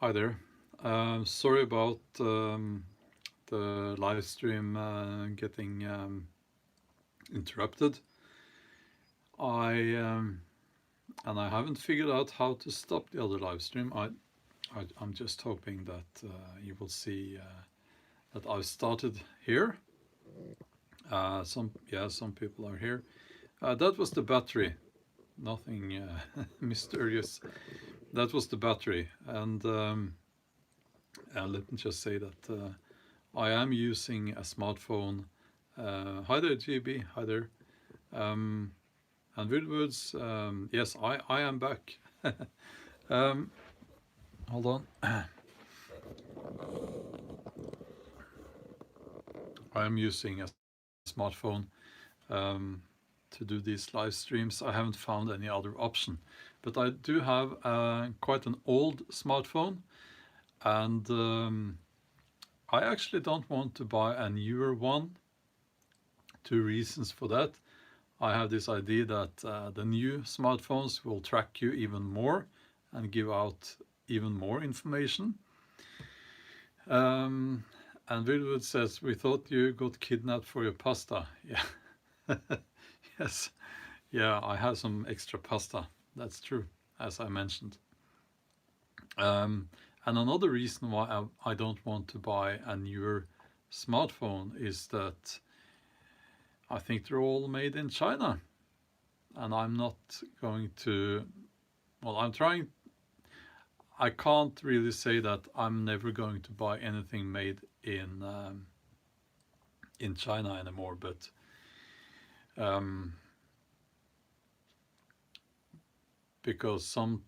Hi there. Sorry about the live stream getting interrupted. I haven't figured out how to stop the other live stream. I'm just hoping that you will see that I've started here. Some people are here. That was the battery. Nothing mysterious. That was the battery, and let me just say that I am using a smartphone. Hi there, GB. Hi there. And Woodwoods, yes, I am back. Hold on. I am using a smartphone to do these live streams. I haven't found any other option, but I do have quite an old smartphone, and I actually don't want to buy a newer one. Two reasons for that. I have this idea that the new smartphones will track you even more and give out even more information. And Wilwood says, we thought you got kidnapped for your pasta. Yeah. Yes. Yeah, I have some extra pasta. That's true, as I mentioned. And another reason why I don't want to buy a newer smartphone is that I think they're all made in China. And I'm not going to, well, I can't really say that I'm never going to buy anything made in China anymore, but because some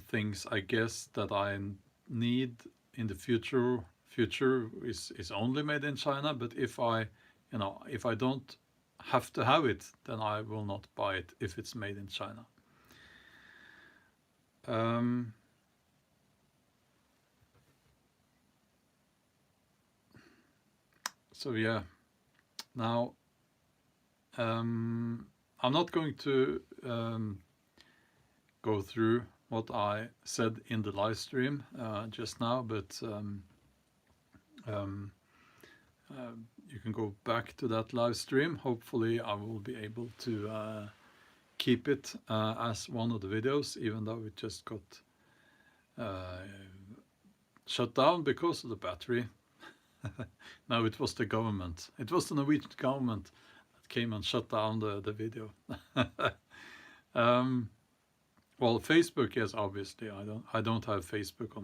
things I guess that I need in the future is only made in China. But if I don't have to have it, then I will not buy it if it's made in China. So yeah, now I'm not going to go through what I said in the live stream just now, but you can go back to that live stream. Hopefully I will be able to keep it as one of the videos, even though it just got shut down because of the battery. No, it was the government. It was the Norwegian government that came and shut down the video. Well, Facebook, yes, obviously. I don't have Facebook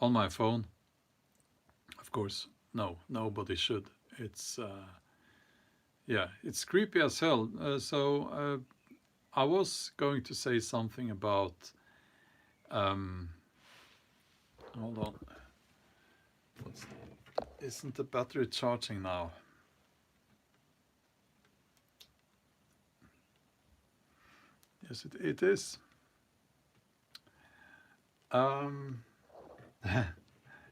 on my phone. Of course, no, nobody should. It's yeah, it's creepy as hell. So I was going to say something about. Hold on. Isn't the battery charging now? Yes, it is.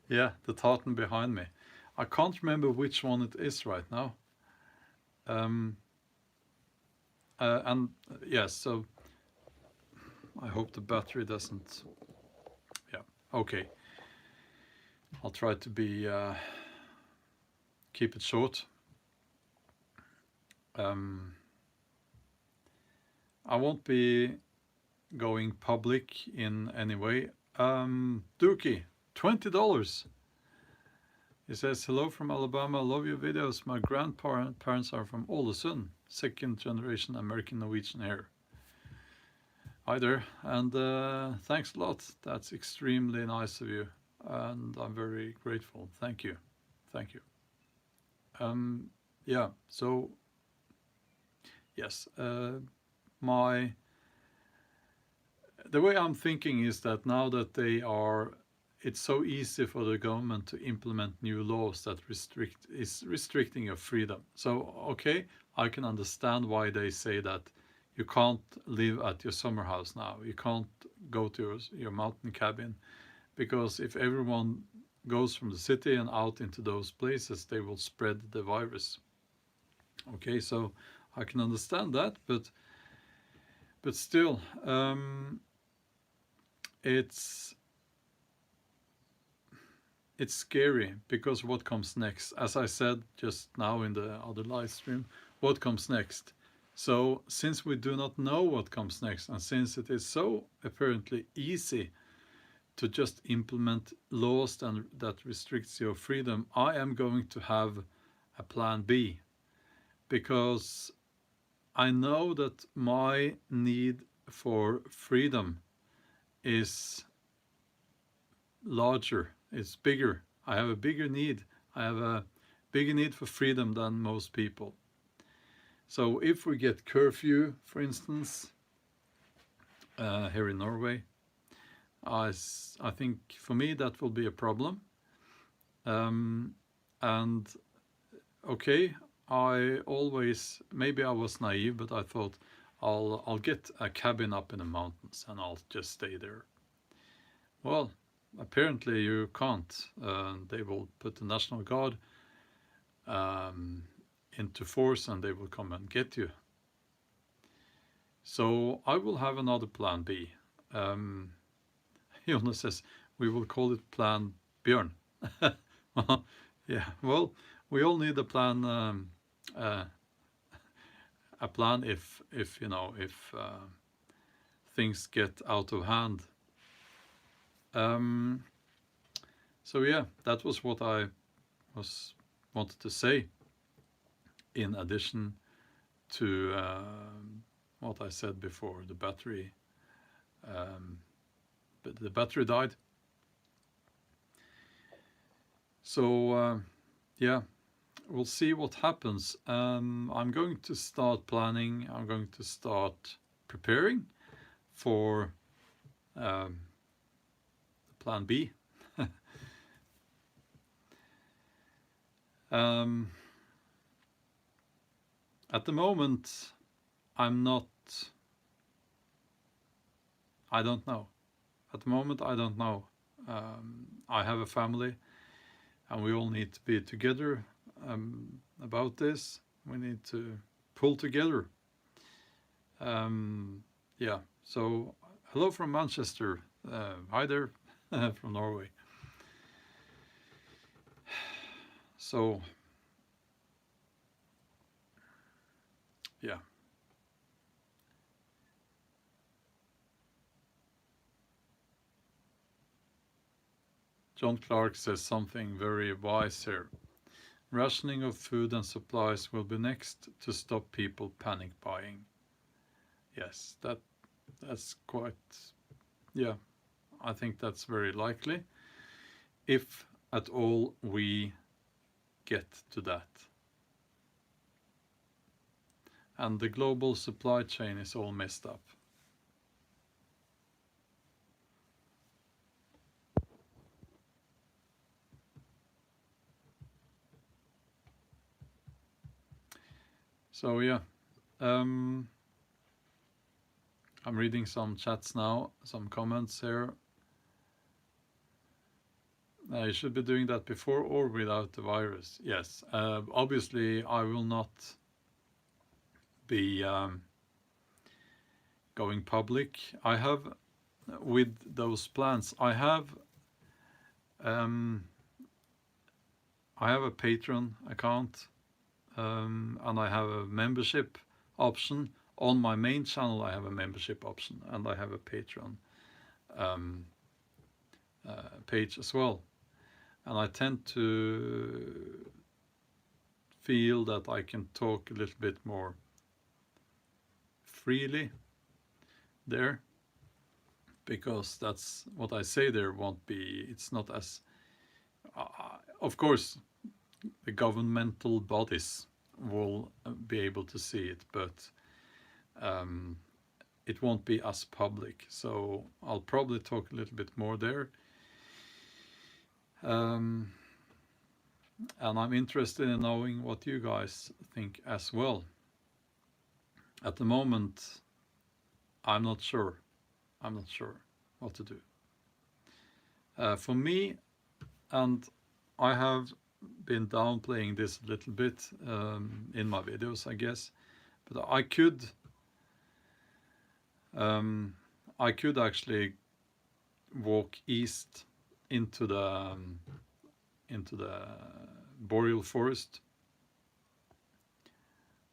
Yeah, the tartan behind me. I can't remember which one it is right now. And yes, so I hope the battery doesn't. Yeah, okay. I'll try to be keep it short. I won't be going public in any way. Dookie, $20. He says, hello from Alabama, love your videos. My grandparents are from Ålesund, second generation American Norwegian here. Hi there, and thanks a lot. That's extremely nice of you, and I'm very grateful. Thank you. Thank you. Yeah, so yes, the way I'm thinking is that now that it's so easy for the government to implement new laws that is restricting your freedom. So okay, I can understand why they say that you can't live at your summer house now. You can't go to your mountain cabin, because if everyone goes from the city and out into those places, they will spread the virus. Okay, so I can understand that, but still, it's it's scary because what comes next? As I said just now in the other live stream, what comes next? So since we do not know what comes next, and since it is so apparently easy to just implement laws that restricts your freedom, I am going to have a plan B, because I know that my need for freedom is larger, it's bigger. I have a bigger need. I have a bigger need for freedom than most people. So if we get curfew, for instance, here in Norway, I think for me that will be a problem. And okay, maybe I was naive, but I thought I'll get a cabin up in the mountains and I'll just stay there. Well, apparently you can't. They will put the National Guard into force and they will come and get you. So I will have another plan B. Jonas says, we will call it Plan Björn. Yeah, well, we all need a plan. A plan if things get out of hand. So yeah, that was what I wanted to say. In addition to what I said before, the battery. But the battery died. So yeah, we'll see what happens. I'm going to start planning. I'm going to start preparing for plan B. At the moment, I don't know. At the moment, I don't know. I have a family, and we all need to be together about this. We need to pull together. Yeah, so hello from Manchester. Hi there from Norway. So, yeah. John Clark says something very wise here. Rationing of food and supplies will be next to stop people panic buying. Yes, that's quite, yeah, I think that's very likely, if at all we get to that. And the global supply chain is all messed up. So yeah, I'm reading some chats now, some comments here. You should be doing that before or without the virus. Yes, obviously I will not be going public. I have, with those plans, I have a Patreon account, and I have a membership option. On my main channel I have a membership option, and I have a Patreon page as well. And I tend to feel that I can talk a little bit more freely there, because that's what I say there won't be, it's not as, of course, the governmental bodies will be able to see it, but it won't be as public. So I'll probably talk a little bit more there. And I'm interested in knowing what you guys think as well. At the moment, I'm not sure what to do. For me, and I have been downplaying this a little bit in my videos, I guess, but I could actually walk east into the into the boreal forest,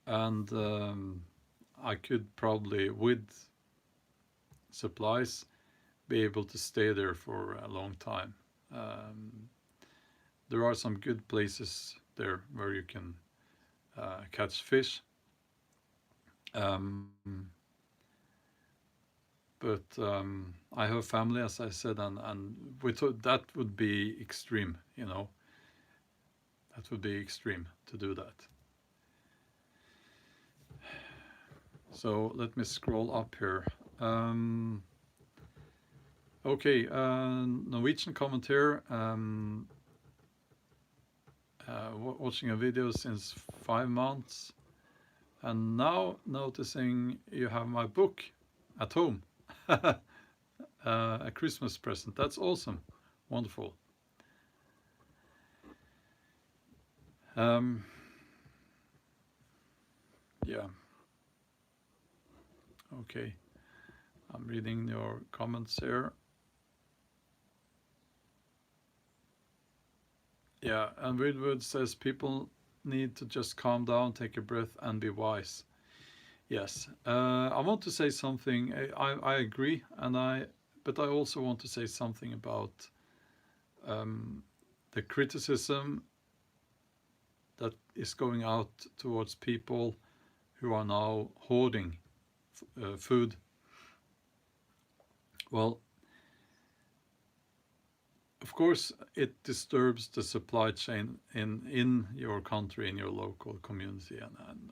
and I could probably, with supplies, be able to stay there for a long time. There are some good places there where you can catch fish, but I have family, as I said, and we thought that would be extreme, you know. That would be extreme to do that. So let me scroll up here. Okay, Norwegian commentator, watching a video since 5 months, and now noticing you have my book at home. A Christmas present. That's awesome. Wonderful. Yeah. Okay. I'm reading your comments here. Yeah, and Woodwood says people need to just calm down, take a breath, and be wise. Yes, I want to say something. I agree, but I also want to say something about the criticism that is going out towards people who are now hoarding food. Well, of course, it disturbs the supply chain in your country, in your local community,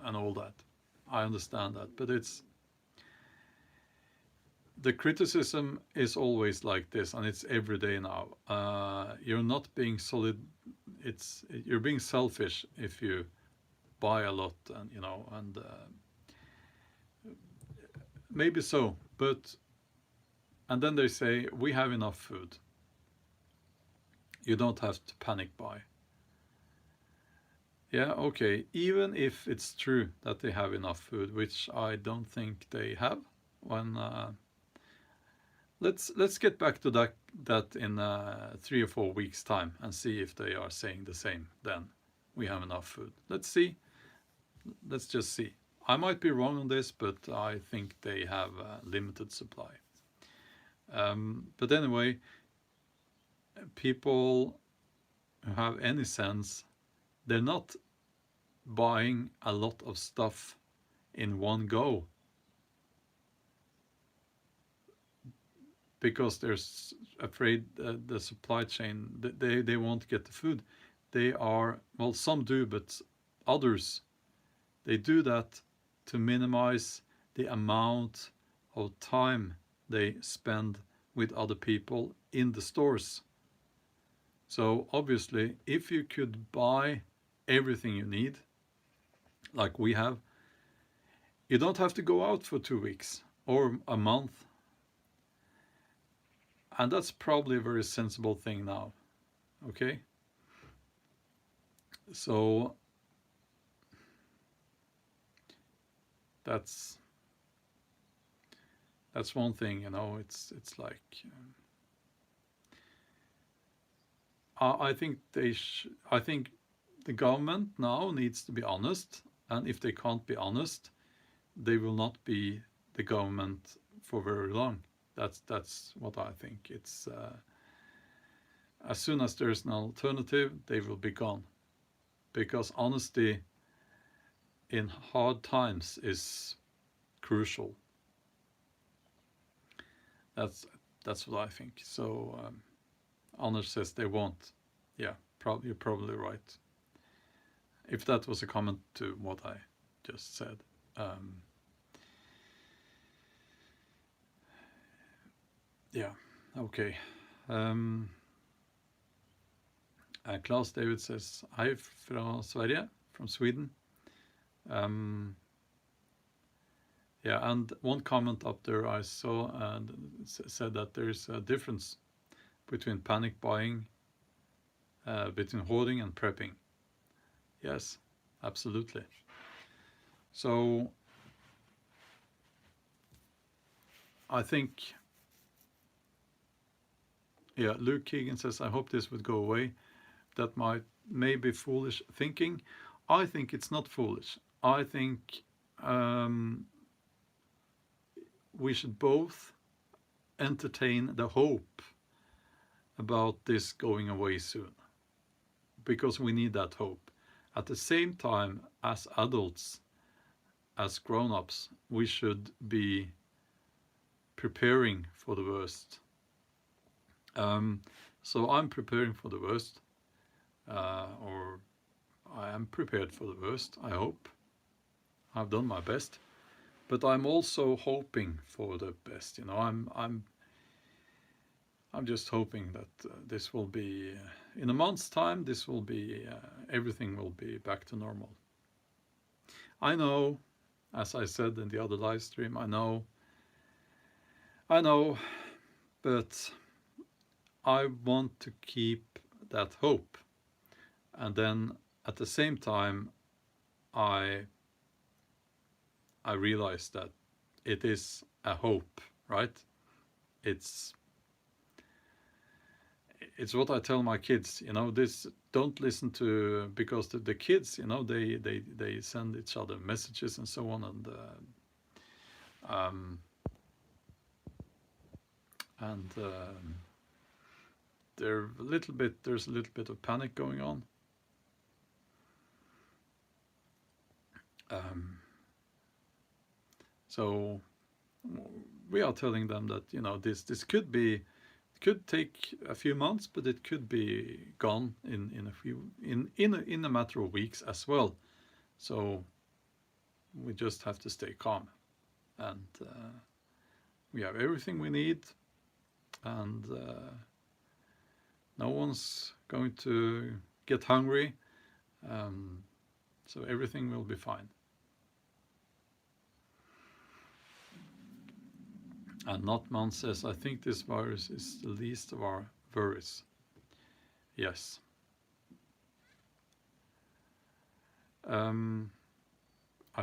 and all that. I understand that, but the criticism is always like this, and it's every day now. You're not being solid. You're being selfish if you buy a lot, and maybe so, and then they say we have enough food. You don't have to panic buy. Yeah, okay. Even if it's true that they have enough food, which I don't think they have, when let's get back to that in 3 or 4 weeks' time and see if they are saying the same. Then we have enough food. Let's see. Let's just see. I might be wrong on this, but I think they have a limited supply. But anyway, people who have any sense, they're not buying a lot of stuff in one go because they're afraid the supply chain, they won't get the food. They are, well, some do, but others, they do that to minimize the amount of time they spend with other people in the stores. So obviously, if you could buy everything you need, like we have, you don't have to go out for 2 weeks or a month. And that's probably a very sensible thing now. Okay? So that's one thing, you know. It's like I think I think the government now needs to be honest, and if they can't be honest, they will not be the government for very long. That's what I think. It's as soon as there's an alternative, they will be gone, because honesty in hard times is crucial. That's what I think. So Anders says they won't. Yeah, you're probably right. If that was a comment to what I just said. Yeah, okay. Claes David says, hi from Sverige, from Sweden. Yeah, and one comment up there I saw and said that there's a difference between panic buying, between hoarding and prepping. Yes, absolutely. So I think, yeah, Luke Keegan says, I hope this would go away. that may be foolish thinking. I think it's not foolish. I think we should both entertain the hope about this going away soon, because we need that hope. At the same time, as adults, as grown-ups, we should be preparing for the worst. So I'm preparing for the worst, or I am prepared for the worst, I hope. I've done my best, but I'm also hoping for the best. You know, I'm just hoping that this will be, in a month's time, this will be, everything will be back to normal. I know, as I said in the other live stream, I know, but I want to keep that hope. And then at the same time, I realize that it is a hope, right? It's what I tell my kids, you know, this, don't listen to, because the kids, you know, they send each other messages and so on, and there's a little bit of panic going on. So we are telling them that, you know, this could take a few months, but it could be gone in a matter of weeks as well. So we just have to stay calm, and we have everything we need, and no one's going to get hungry, so everything will be fine. And Notman says, I think this virus is the least of our worries. Yes. I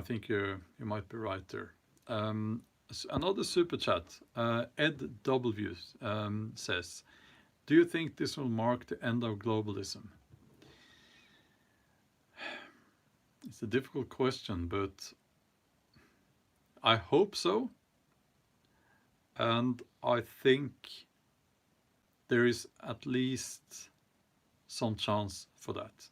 think you might be right there. Another super chat. Ed W says, do you think this will mark the end of globalism? It's a difficult question, but I hope so. And I think there is at least some chance for that.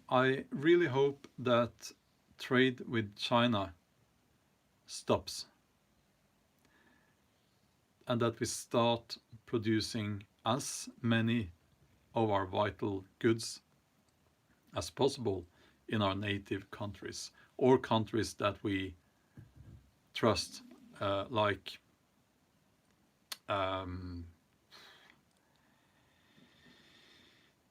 I really hope that trade with China stops, and that we start producing as many of our vital goods as possible in our native countries, or countries that we trust. Like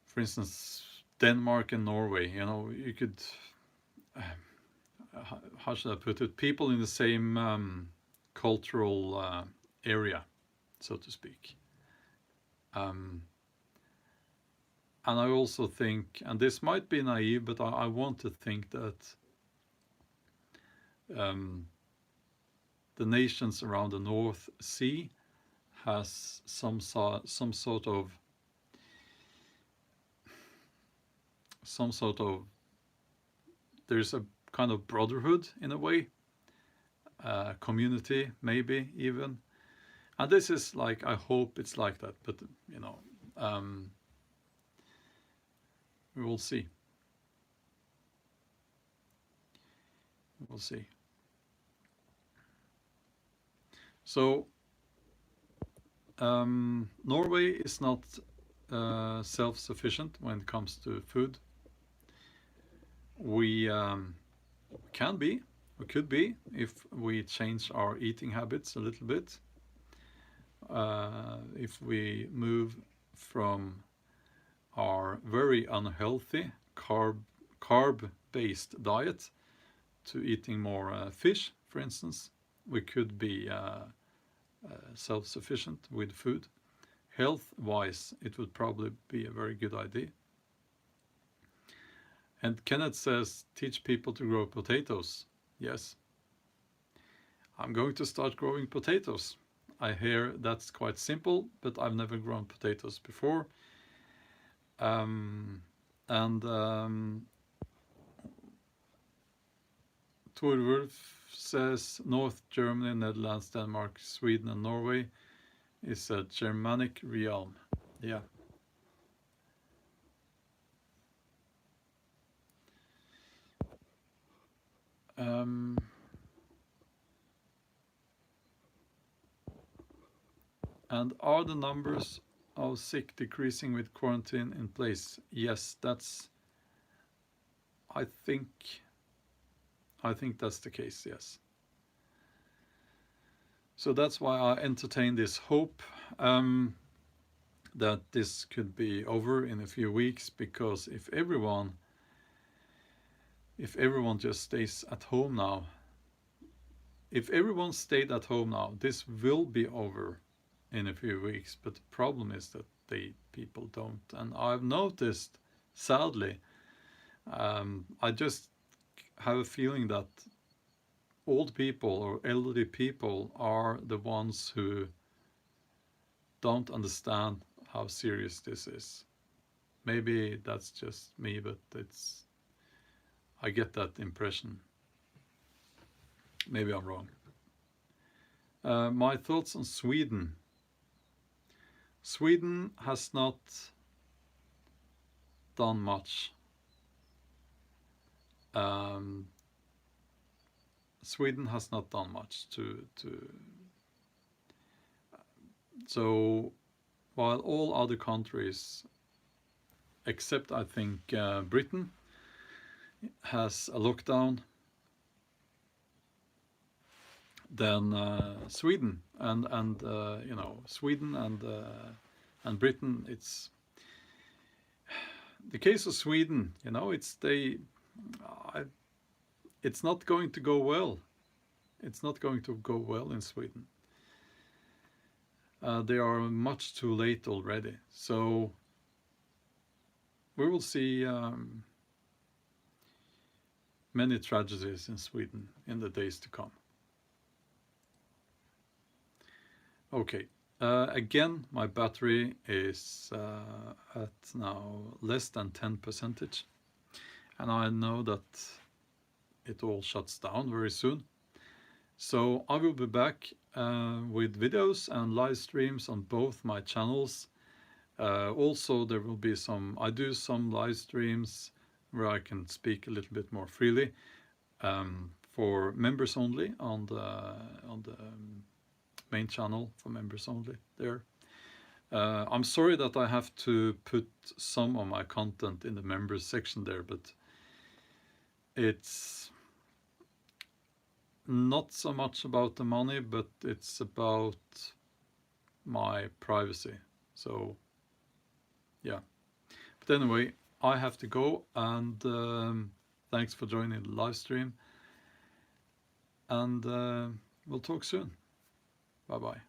for instance, Denmark and Norway. You know, you could, how should I put it, people in the same cultural area, so to speak. And I also think, and this might be naive, but I want to think that the nations around the North Sea has some sort of there's a kind of brotherhood in a way, community maybe even, and this is like, I hope it's like that, but you know, we will see. We'll see. So Norway is not self-sufficient when it comes to food. We can be, or could be, if we change our eating habits a little bit. If we move from our very unhealthy carb-based diet to eating more fish, for instance, we could be self-sufficient with food. Health-wise, it would probably be a very good idea. And Kenneth says, teach people to grow potatoes. Yes. I'm going to start growing potatoes. I hear that's quite simple, but I've never grown potatoes before. And Tor Wolf says North Germany, Netherlands, Denmark, Sweden, and Norway is a Germanic realm. Yeah. And are the numbers of sick decreasing with quarantine in place? Yes, that's. I think that's the case. Yes. So that's why I entertain this hope that this could be over in a few weeks, because if everyone just stays at home now, if everyone stayed at home now, this will be over in a few weeks. But the problem is that people don't. And I've noticed, sadly, I just have a feeling that old people or elderly people are the ones who don't understand how serious this is. Maybe that's just me, but I get that impression. Maybe I'm wrong. My thoughts on Sweden. Sweden has not done much. Sweden has not done much so while all other countries, except I think Britain, has a lockdown, then Sweden and Sweden and Britain, it's the case of Sweden. It's not going to go well. It's not going to go well in Sweden. They are much too late already. So we will see many tragedies in Sweden in the days to come. Okay. Again, my battery is at now less than 10%, and I know that it all shuts down very soon. So I will be back with videos and live streams on both my channels. Also, there will be I do some live streams where I can speak a little bit more freely for members only on the main channel for members only there. I'm sorry that I have to put some of my content in the members section there, but it's not so much about the money, but it's about my privacy. So yeah, but anyway, I have to go, and thanks for joining the live stream, and we'll talk soon. Bye bye.